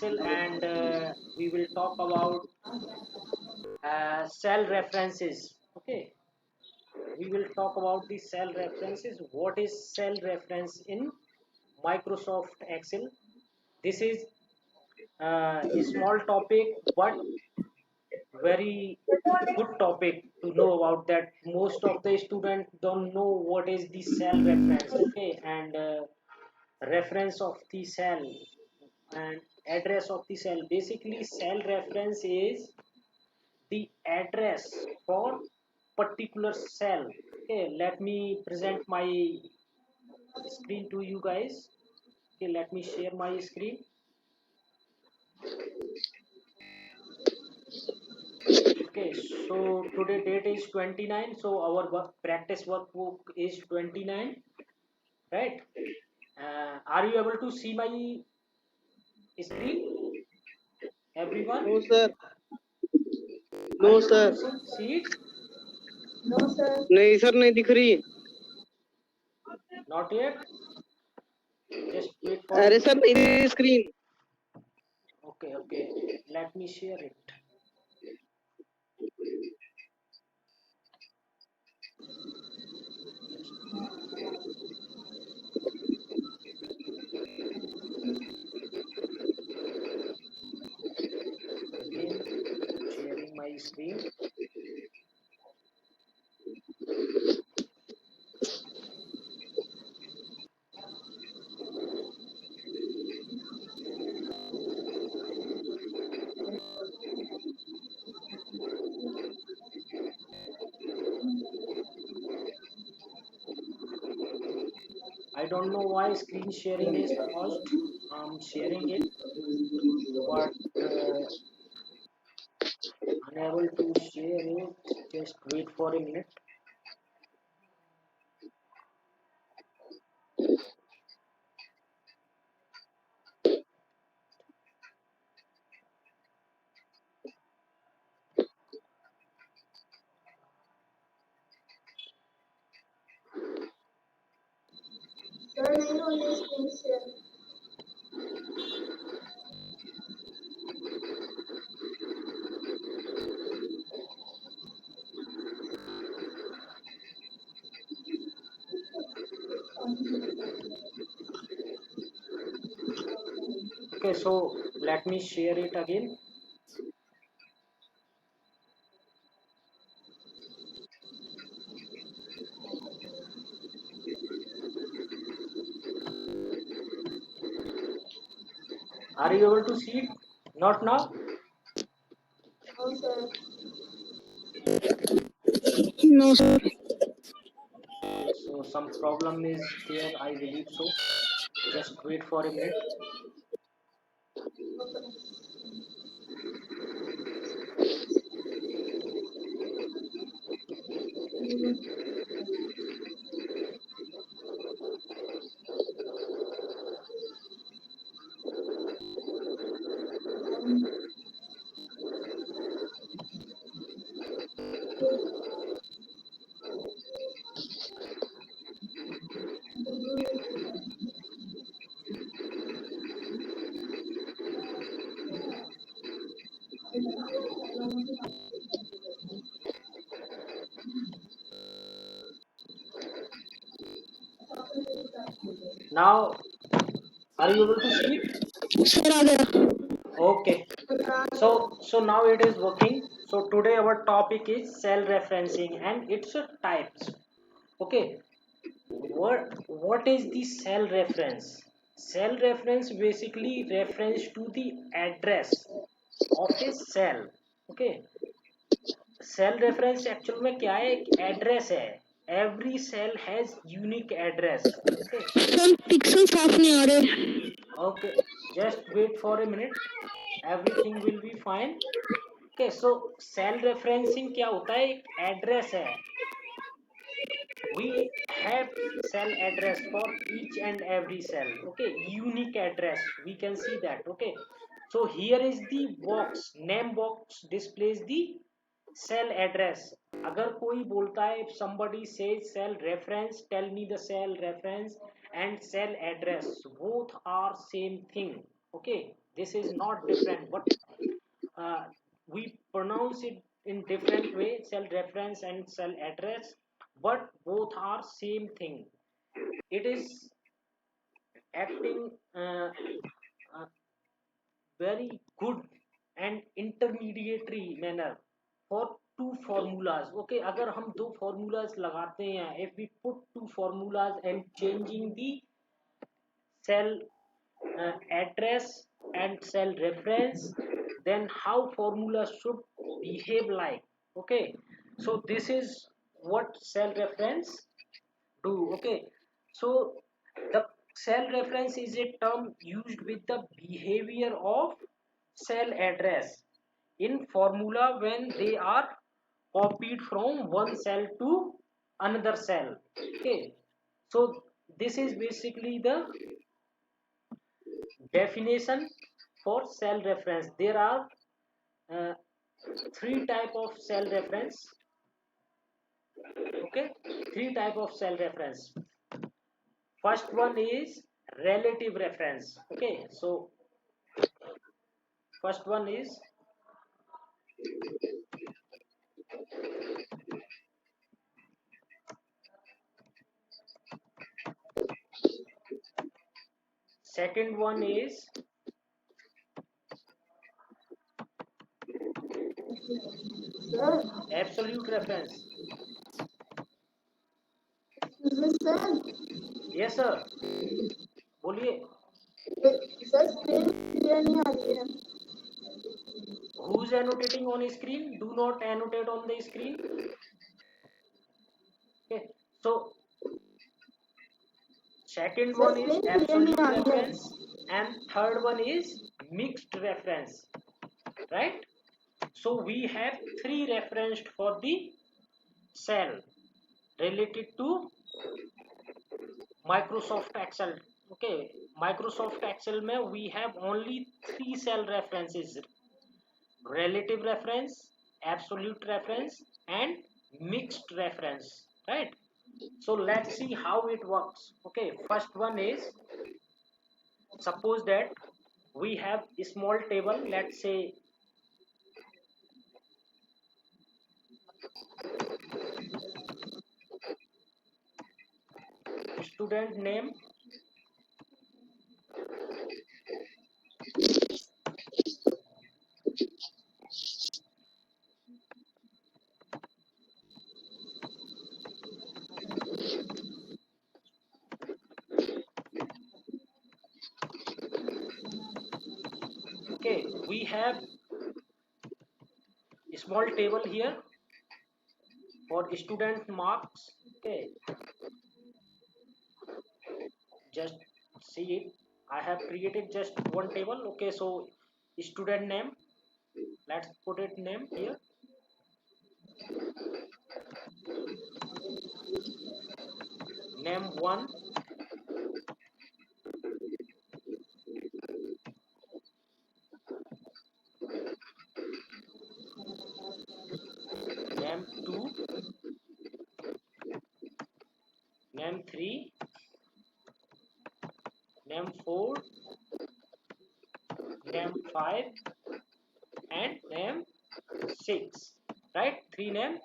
Excel, and we will talk about cell references. Okay, we will talk about the cell references. What is cell reference in Microsoft Excel? This is a small topic, but very good topic to know about. That most of the students don't know what is the cell reference. Okay, and reference of the cell and address of the cell. Basically, cell reference is the address for particular cell. Okay, let me present my screen to you guys. Okay, let me share my screen. Okay, so today date is 29, so our practice workbook is 29, right? Are you able to see my screen, everyone? No, sir. Are No, you able sir. to see it? नहीं sir, नहीं दिख रही. Not yet. Just wait for a अरे sir, minute. नहीं दिख रही screen. Okay, okay. Let me share it. Again, sharing my screen. I don't know why screen sharing is paused. I'm sharing it, but unable to share it. Just wait for a minute. Okay, so let me share it again. Are you able to see it? Not now? No, sir. Okay, so some problem is there, I believe so. Just wait for a minute. Now, are you able to see it? Sir आ गया. Okay. So now it is working. So today our topic is cell referencing and its types. Okay. What is the cell reference? Cell reference basically reference to the address of a cell. Okay. Cell reference actual में क्या है? एक address है. Every cell has unique address. Okay. Sir pixel साफ नहीं आ रहे. Okay, just wait for a minute. Everything will be fine. Okay, so cell referencing क्या होता है? एक एड्रेस है. We have cell address for each and every cell. Okay, unique address. We can see that. Okay, so here is the box. Name box displays the cell address. अगर कोई बोलता है, if somebody says cell reference, tell me the cell reference and cell address. Both are same thing. Okay. This is not different, but we pronounce it in different way, cell reference and cell address, but both are same thing. It is acting uh, very good and intermediary manner for two formulas. Okay, अगर हम दो formulas लगाते हैं, if we put two formulas and changing the cell address and cell reference, then how formula should behave like. Okay, so this is what cell reference do. Okay, so the cell reference is a term used with the behavior of cell address in formula when they are copied from one cell to another cell. Okay, so this is basically the definition for cell reference. There are uh, three type of cell reference. Okay, three type of cell reference. First one is relative reference. Okay, so first one is second one is absolute reference. Yes sir, बोलिए. Who's annotating on screen? Do not annotate on the screen. Okay, so second one is absolute reference and third one is mixed reference, right? So we have three referenced for the cell related to Microsoft Excel. Okay, Microsoft Excel में we have only three cell references: relative reference, absolute reference, and mixed reference, right? So let's see how it works. Okay, first one is, suppose that we have a small table, let's say student name, okay, we have a small table here for student marks. Okay, just see it. I have created just one table. Okay, so student name, let's put it name here. Name 1, name 2, name 3, name 4, name 5, and name 6, right? 3 name,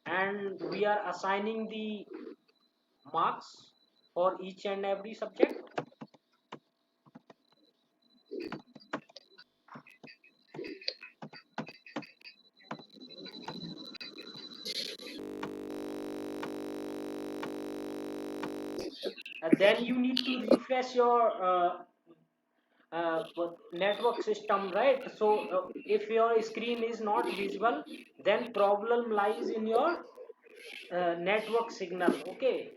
and we are assigning the marks for each and every subject. Then you need to refresh your network system, right? So if your screen is not visible, then problem lies in your network signal. Okay,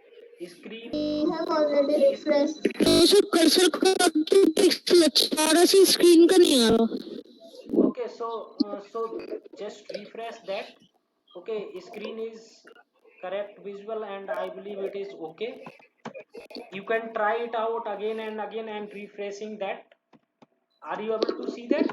screen have already screen refreshed. तो sir cursor का pixel अच्छा आ रहा है, screen का नहीं आ रहा. okay, so just refresh that. Okay, screen is correct visual and I believe it is okay. You can try it out again and again and refreshing that. Are you able to see that?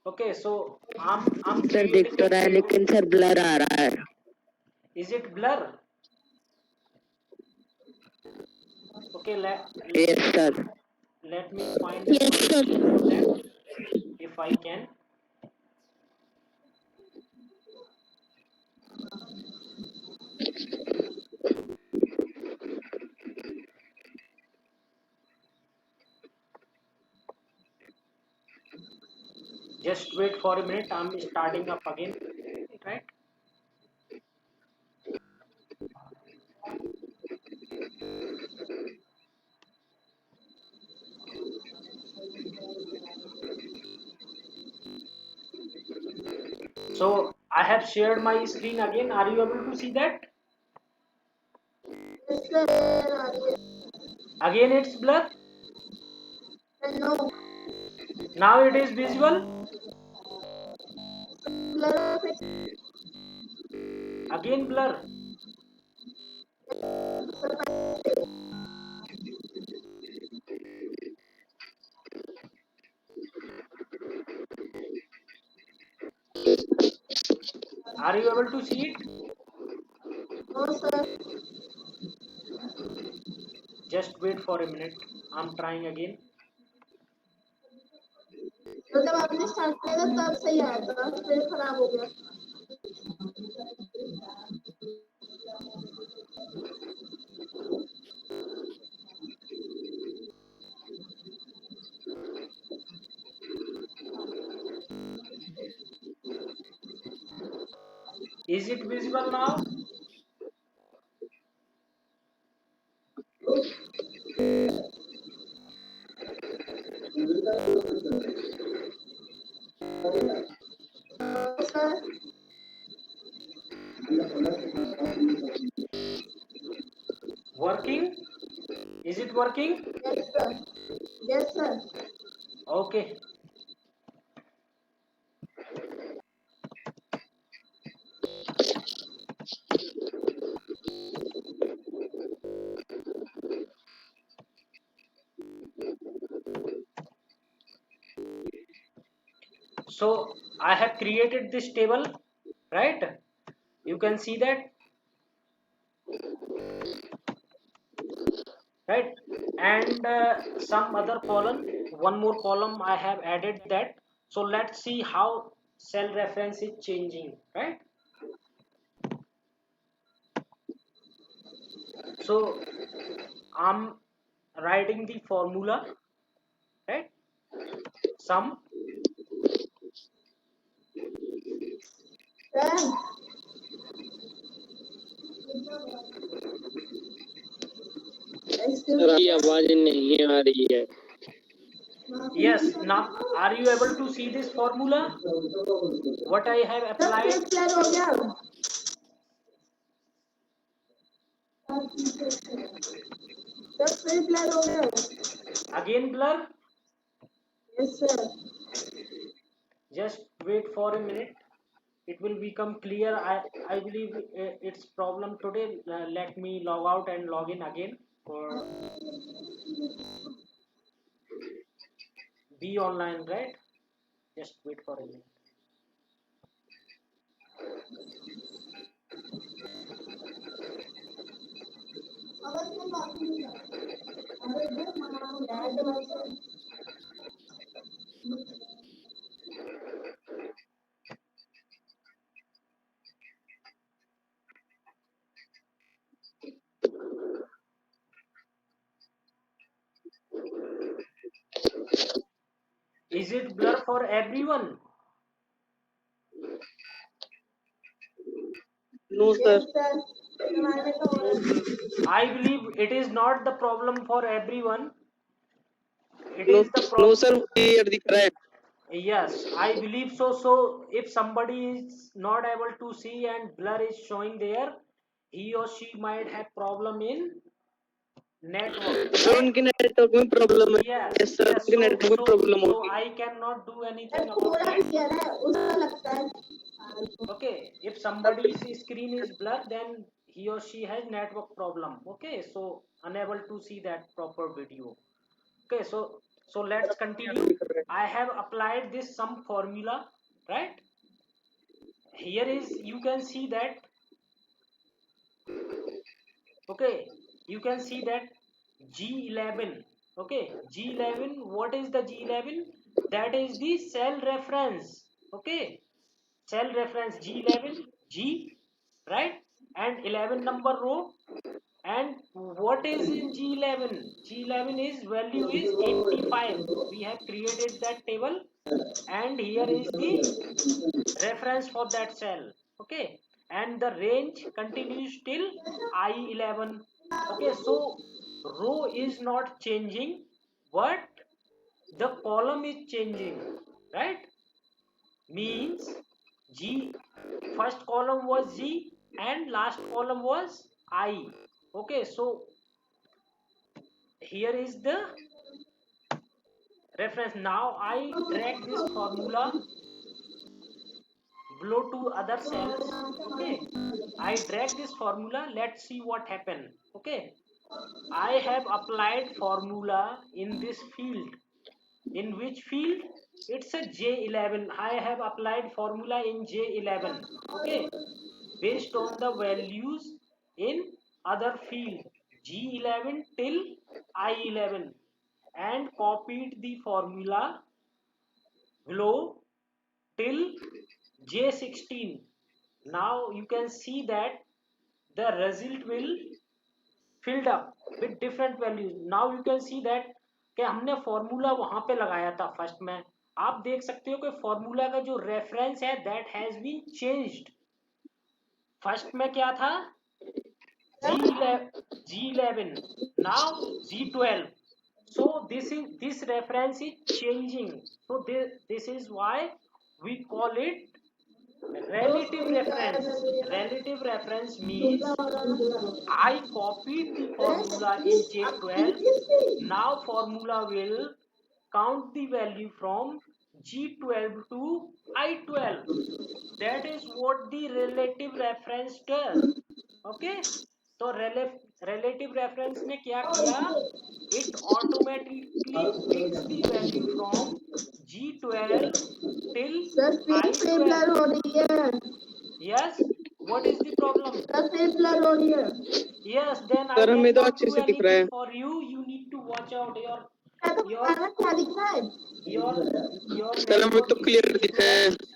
Okay, so I'm sir दिख creating तो a रहा है table. लेकिन sir blur आ रहा है. Is it blur? Okay, Yes, sir. let me find a Yes, sir. solution for that if I can. Just wait for a minute. I'm starting up again, right? So I have shared my screen again. Are you able to see that? Yes, sir. Again, it's blur. No. Now it is visible. Again, blur. Are you able to see it? No, sir. Just wait for a minute. I'm trying again. तो जब आपने start किया था तब सही आया था, फिर खराब हो गया। Is it visible now? Sir Working? Is it working? Yes sir yes sir Okay. So I have created this table, right? You can see that, right? And some other column, one more column I have added that. So let's see how cell reference is changing, right? So I'm writing the formula, right? Sum sir sir की आवाज नहीं आ रही है। yes. Now are you able to see this formula? What I have सब applied? Plan हो गया। सब plan हो गया। Again blur. Yes sir Just wait for a minute. It will become clear. I believe it's problem today. Let me log out and log in again for be online, right? Just wait for a minute. Is it blur for everyone? No sir I believe it is not the problem for everyone. It no is the no problem. Sir clear दिख रहा है। Yes, I believe so. So if somebody is not able to see and blur is showing there, he or she might have problem in network, sir right? उनके network में problem है। Yes, yes sir yes. उनके So network में so problem so होगी। I cannot do anything about that. उसका लगता है। Okay, if somebody's screen is blurred, then he or she has network problem. Okay, so unable to see that proper video. Okay, so let's continue. I have applied this some formula, right? Here is you can see that. Okay, you can see that G11. Okay, G11, what is the G11? That is the cell reference. Okay, cell reference G11, G, right? And 11 number row. And what is in G11? G11 is value is 85. We have created that table, and here is the reference for that cell. Okay, and the range continues till I11. Okay, so row is not changing, but the column is changing, right? Means G, first column was G and last column was I. Okay, so here is the reference. Now I drag this formula below to other cells. Okay, I drag this formula. Let's see what happened. Okay, I have applied formula in this field. In which field? It's a J11. I have applied formula in J11. Okay, based on the values in other field G11 till I11, and copied the formula below till J16. Now you can see that the result will filled up with different values. Now you can see that कि हमने formula वहां पे लगाया था first में. आप देख सकते हो कि फॉर्मूला का जो रेफरेंस है that has been changed. First में क्या था? G11, now G12. So this reference is changing. So this is why we call it relative reference. Relative reference means I copied the formula in J12. Now formula will count the value from G12 to I12. That is what the relative reference does. Okay, तो relative reference ने क्या किया? It automatically picks the value from G12 till I12. Yes, what is the problem? Yes, then I sir हमें तो cannot अच्छे do से दिख रहा है. anything for you. You need to watch out your your sir हमें तो network clear issues दिख रहा है. today.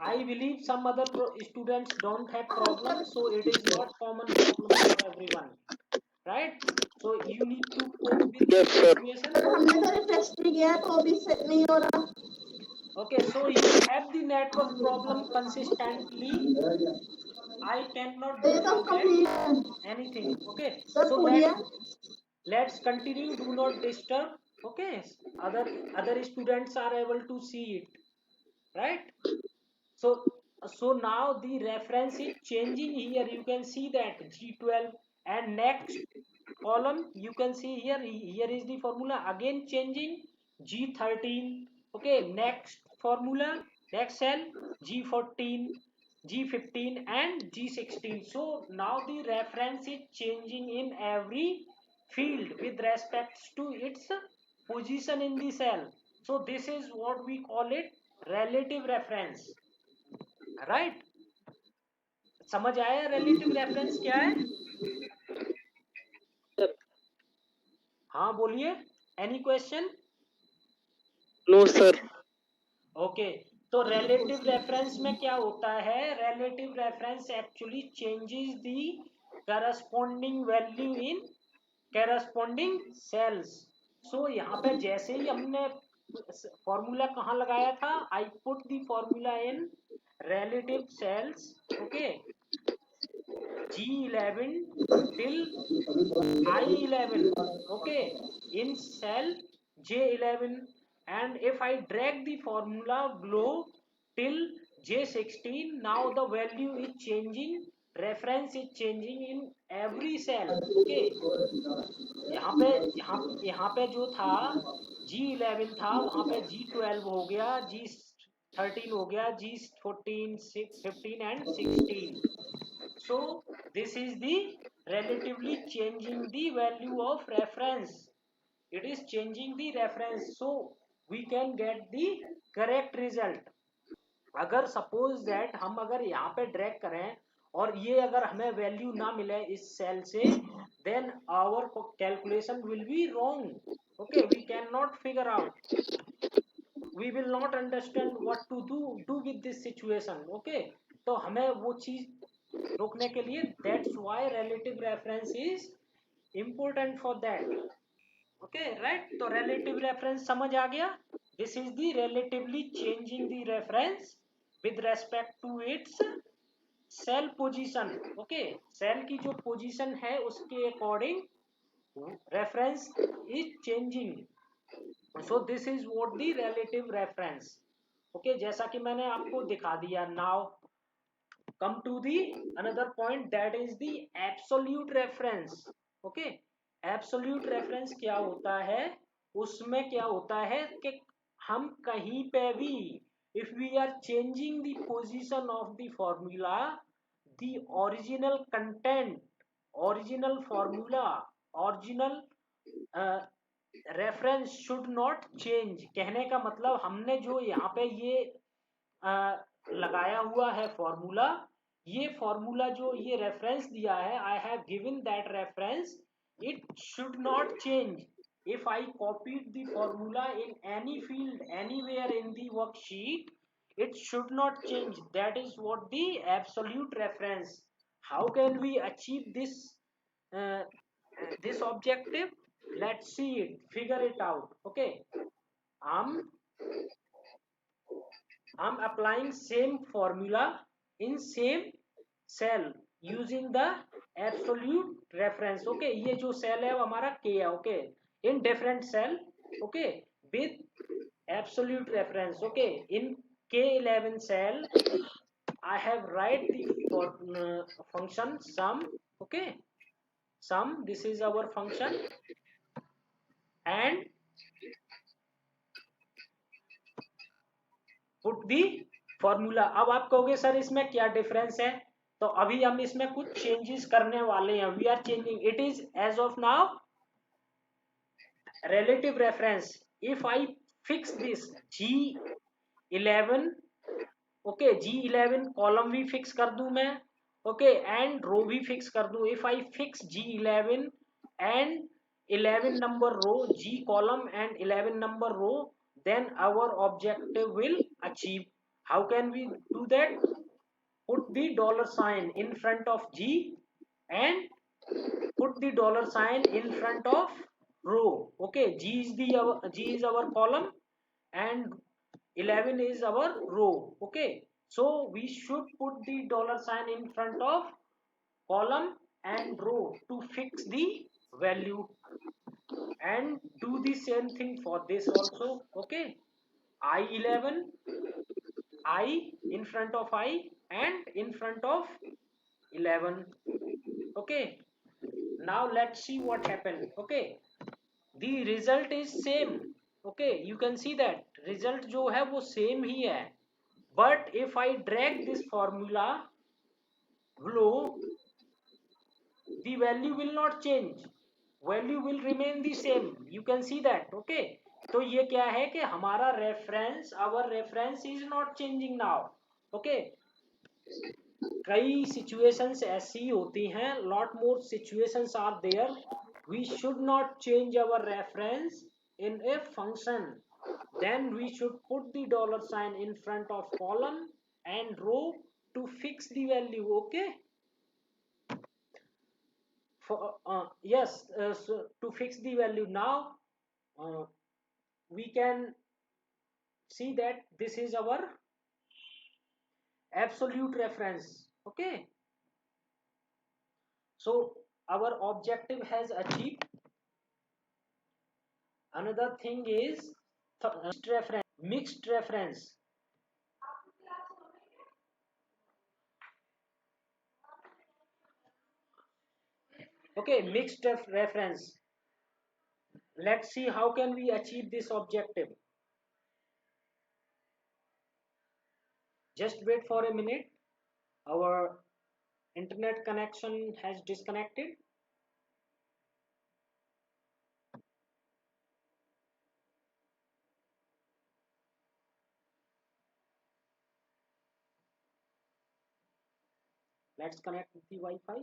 I believe some other students don't have problems, so it is not common problem for everyone, right? So you need to cope with Yes, this sir. situation. Okay, so you have the network problem consistently. I cannot do for that anything. Okay, so let's continue. Do not disturb. Okay, other students are able to see it, right? So now the reference is changing. Here you can see that G12, and next column you can see here is the formula again changing G13. Okay, next formula, next cell G14, G15 and G16. So now the reference is changing in every field with respect to its position in the cell. So this is what we call it relative reference, right? समझ आया relative reference क्या है? हाँ बोलिए. Any question? No, sir. Okay, तो relative reference में क्या होता है? Relative reference actually changes the corresponding value in corresponding cells. So यहाँ पे जैसे ही हमने फॉर्मूला कहाँ लगाया था? I put the formula in relative cells. Okay, G11 till I11. Okay, in cell J11, and if I drag the formula below till J16, now the value is changing, reference is changing in every cell. Okay, यहाँ पे यहाँ पे जो था G11 था, वहां पे G12 हो गया, G13 हो गया, G14, 15 and 16. So this is the relatively changing the value of reference. It is changing the reference, so we can get the correct result. अगर suppose that हम अगर यहाँ पे drag करें और ये अगर हमें वैल्यू ना मिले इस सेल से, then our calculation will be wrong. Okay, we can not figure out, we will not understand what to do with this situation. Okay, तो हमें वो चीज रोकने के लिए, that's why relative reference is important for that. Okay right, तो relative reference समझ आ गया. This is the relatively changing the reference with respect to its cell position. Okay, cell की जो पोजीशन है उसके according reference is changing. So this is what the relative reference. Okay, जैसा कि मैंने आपको दिखा दिया. Now come to the another point, that is the absolute reference. Okay, absolute reference क्या होता है, उसमें क्या होता है कि हम कहीं पे भी, if we are changing the position of the formula, the original content, original formula, original reference should not change. कहने का मतलब, हमने जो यहाँ पे ये लगाया हुआ है फॉर्मूला, ये फॉर्मूला जो ये रेफरेंस दिया है, I have given that reference, it should not change. if I copied the formula in any field anywhere in the worksheet, it should not change. That is what the absolute reference. How can we achieve uh, this objective? Let's see it, figure it out. Okay, i'm I'm applying same formula in same cell using the absolute reference. Okay, ये जो cell है वो हमारा K है. Okay, in different cell. Okay, with absolute reference. Okay, in K11 cell I have write the function sum. Okay, sum, this is our function, and put the formula. अब आप कहोगे sir इसमें क्या difference है, तो अभी हम इसमें कुछ चेंजेस करने वाले हैं. We are changing, it is as of now relative reference. If I fix this G11, okay, G11 column भी फिक्स कर दूं मैं. ओके, एंड रो भी फिक्स कर दूं. If I fix G11 and 11 number row, G column and 11 number row, then our objective will achieve. How can we do that? Put the dollar sign in front of G and put the dollar sign in front of row. Okay, G is our column and 11 is our row. Okay, so we should put the dollar sign in front of column and row to fix the value, and do the same thing for this also. Okay, I11, I in front of I and in front of 11. Okay, now let's see what happened. Okay, the result is same. Okay, you can see that result जो है वो same ही है, but if I drag this formula below, the value will not change, value will remain the same. You can see that. Okay, तो ये क्या है कि हमारा reference, our reference is not changing now. Okay, कई situations ऐसी होती हैं, lot more situations are there. We should not change our reference in a function, then we should put the dollar sign in front of column and row to fix the value. Okay, for yes, so to fix the value now, uh, we can see that this is our absolute reference. Okay, so our objective has achieved. Another thing is mixed reference. Okay, mixed reference. Let's see how can we achieve this objective. Just wait for a minute, our internet connection has disconnected. Let's connect the Wi-Fi.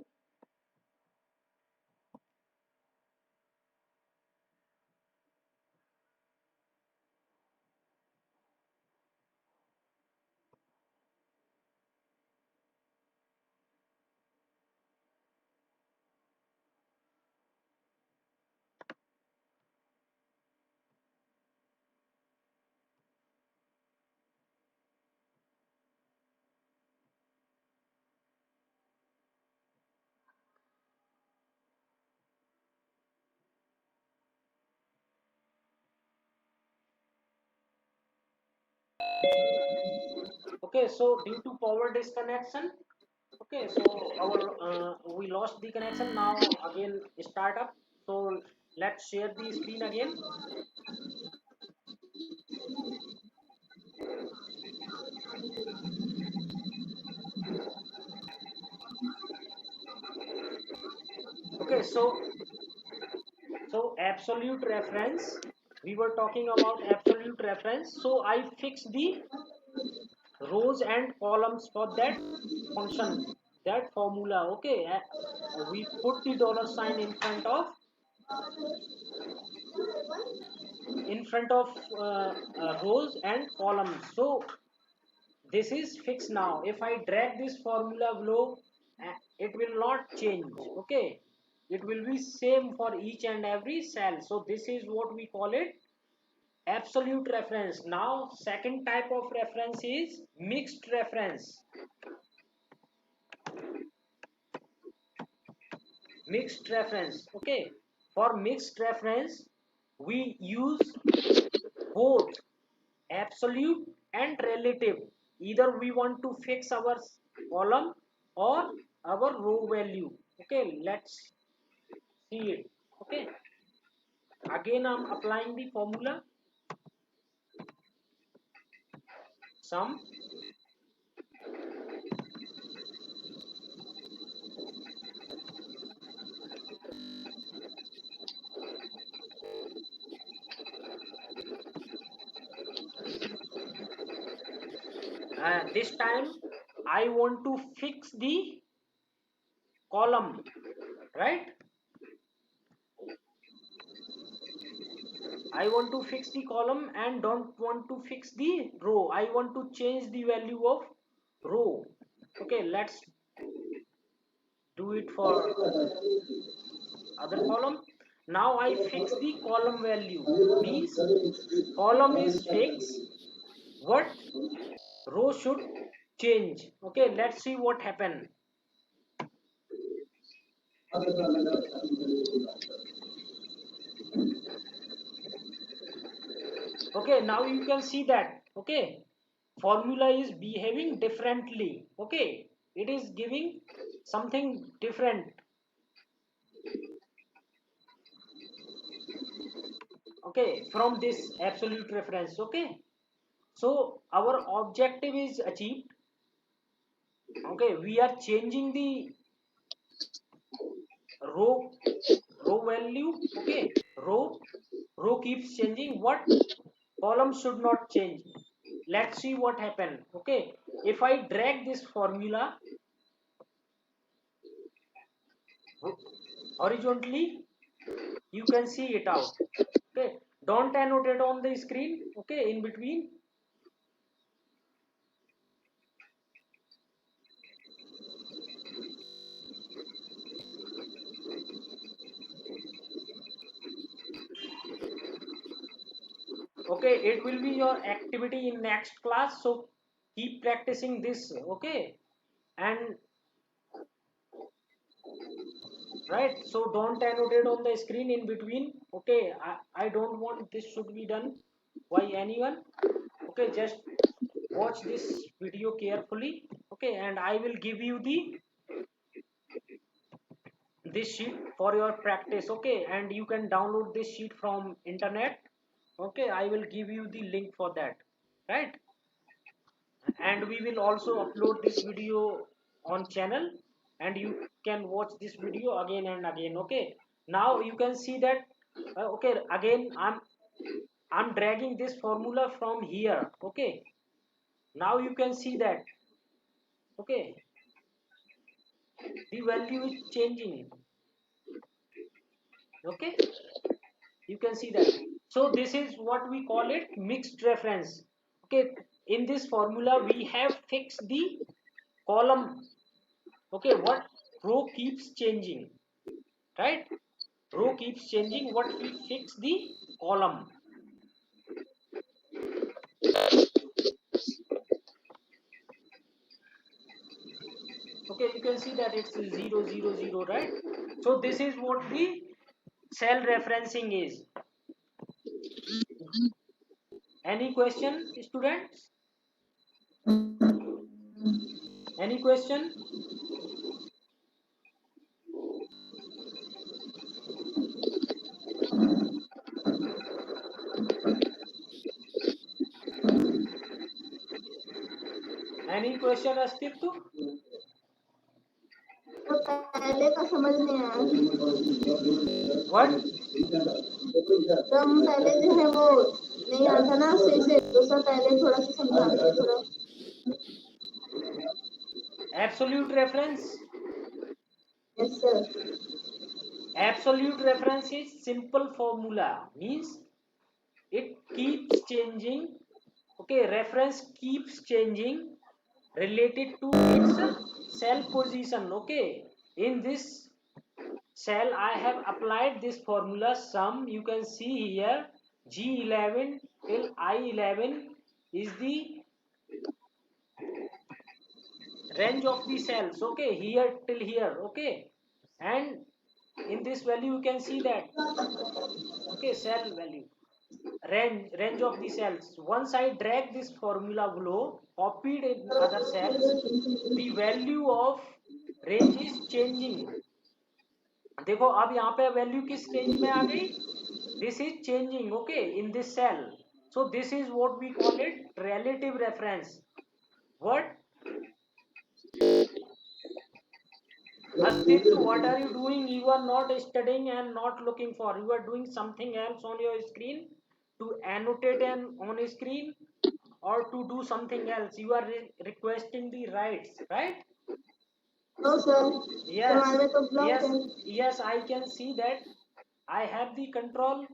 Okay, so due to power disconnection, okay, so our we lost the connection. Now again start up. So let's share the screen again. Okay, so absolute reference. We were talking about absolute reference. So I fixed the rows and columns for that function, that formula. Okay, we put the dollar sign in front of rows and columns. So this is fixed now. If I drag this formula below, it will not change. Okay, it will be same for each and every cell. So this is what we call it absolute reference. Now second type of reference is mixed reference. Mixed reference. Okay, for mixed reference we use both absolute and relative. Either we want to fix our column or our row value. Okay, let's see it. Okay, again I'm applying the formula sum. This time I want to fix the column, right? I want to fix the column and don't want to fix the row. I want to change the value of row. Okay, let's do it for other column. Now I fix the column value, means column is fixed, what row should change. Okay, let's see what happen. Okay, now you can see that. Okay, formula is behaving differently. Okay, it is giving something different. Okay, from this absolute reference. Okay, so our objective is achieved. Okay, we are changing the row value. Okay, row keeps changing, what column should not change. Let's see what happened. Okay, if I drag this formula horizontally, you can see it out. Okay, don't annotate on the screen. Okay, in between. Okay, it will be your activity in next class, so keep practicing this. Okay, and right, so don't annotate on the screen in between. Okay, I don't want this should be done by anyone. Okay, just watch this video carefully. Okay, and I will give you the this sheet for your practice. Okay, and you can download this sheet from internet. Okay, I will give you the link for that, right? And we will also upload this video on channel, and you can watch this video again and again. Okay, now you can see that. Okay, again I'm dragging this formula from here. Okay, now you can see that. Okay, the value is changing. Okay, you can see that. So this is what we call it mixed reference. Okay, in this formula we have fixed the column. Okay, what row keeps changing, right? Row keeps changing, what we fix the column. Okay, you can see that it's 0 0 0, right? So this is what the cell referencing is. Any question, students? Any question? Any question, Astiptu? तो पहले का समझ नहीं आया। What? तो हम पहले जो है वो नहीं आता ना सही से, तो सब पहले थोड़ा सा समझा दो थोड़ा। Absolute reference. Yes sir. Absolute reference is simple formula, means it keeps changing. Okay, reference keeps changing related to its cell position. Okay, in this cell I have applied this formula sum. You can see here G11 till I11 is the range of the cells. Okay, here till here. Okay, and in this value you can see that, okay, cell value, range of the cells. Once I drag this formula below, copied in other cells, the value of range is changing. देखो अब यहाँ पे value किस range में आ गई, this is changing, okay, in this cell. So this is what we call it relative reference. What Astittu, what are you doing? You are not studying and not looking for. You are doing something else on your screen, to annotate and on screen, or to do something else. You are requesting the rights, right? No sir, Yes, हमारे में तो block yes, है। yes. I can see that. I have the control.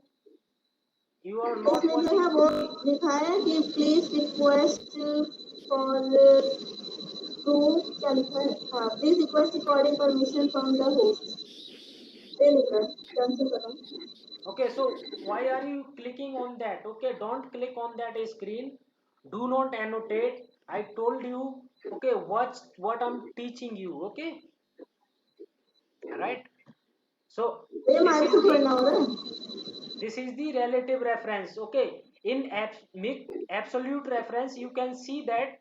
You are not इसमें जो है watching. वो लिखा है कि प्लीज रिक्वेस्ट फॉर टू, क्या लिखा है, हाँ, please request recording permission from the host, ये लिखा है, कैंसिल करो। Okay, so why are you clicking on that? Okay, don't click on that screen. Do not annotate. I told you. Okay, watch what I'm teaching you. Okay, right? So ये this mic is से the पढ़ना होगा। this is the relative reference. Okay, in absolute reference you can see that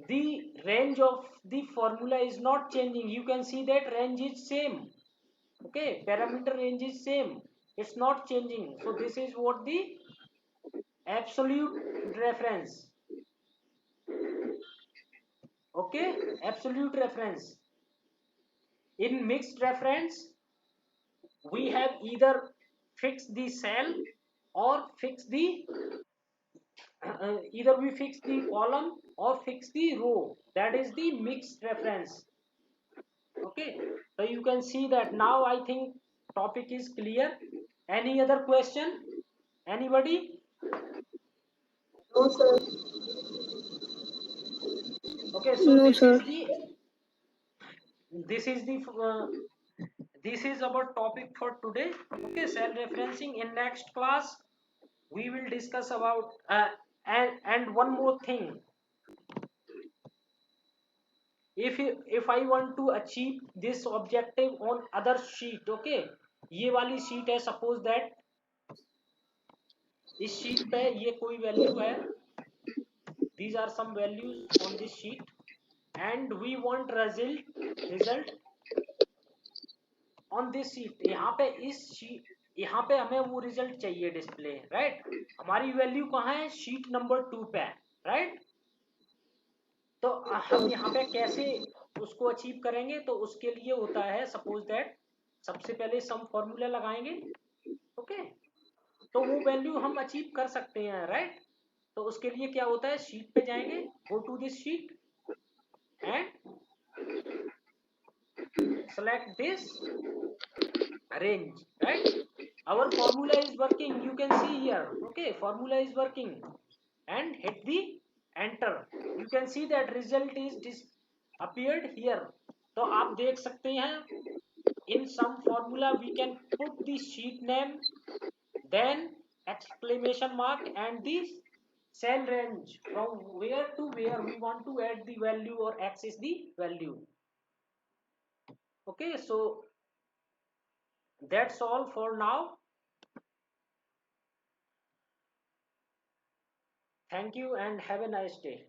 the range of the formula is not changing. You can see that range is same. Okay, parameter range is same, it's not changing. So this is what the absolute reference. Okay, absolute reference. In mixed reference we have either fix the cell or fix the either we fix the column or fix the row. That is the mixed reference. Okay, so you can see that. Now I think topic is clear. Any other question, anybody? No sir. Okay, so No, sir. this is the this is our topic for today. Okay, cell referencing. In next class we will discuss about and one more thing. If I want to achieve this objective on other sheet, okay, ये वाली sheet है, suppose that इस sheet पे ये कोई value है, these are some values on this sheet, and we want result on this sheet. यहाँ पे इस sheet, यहाँ पे हमें वो रिजल्ट चाहिए डिस्प्ले, राइट? हमारी वैल्यू कहाँ है, शीट नंबर 2 पे, राइट? तो हम यहाँ पे कैसे उसको अचीव करेंगे? तो उसके लिए होता है, सपोज दैट सबसे पहले सम फॉर्मूला लगाएंगे, ओके, तो वो वैल्यू हम अचीव कर सकते हैं, राइट? तो उसके लिए क्या होता है, शीट पे जाएंगे, go to this sheet and select this range, right? Our formula is working, you can see here. Okay, formula is working, and hit the enter. You can see that result is appeared here. तो आप देख सकते हैं, in some formula we can put the sheet name, then exclamation mark and the cell range from where to where we want to add the value or access the value. Okay, so that's all for now. Thank you and have a nice day.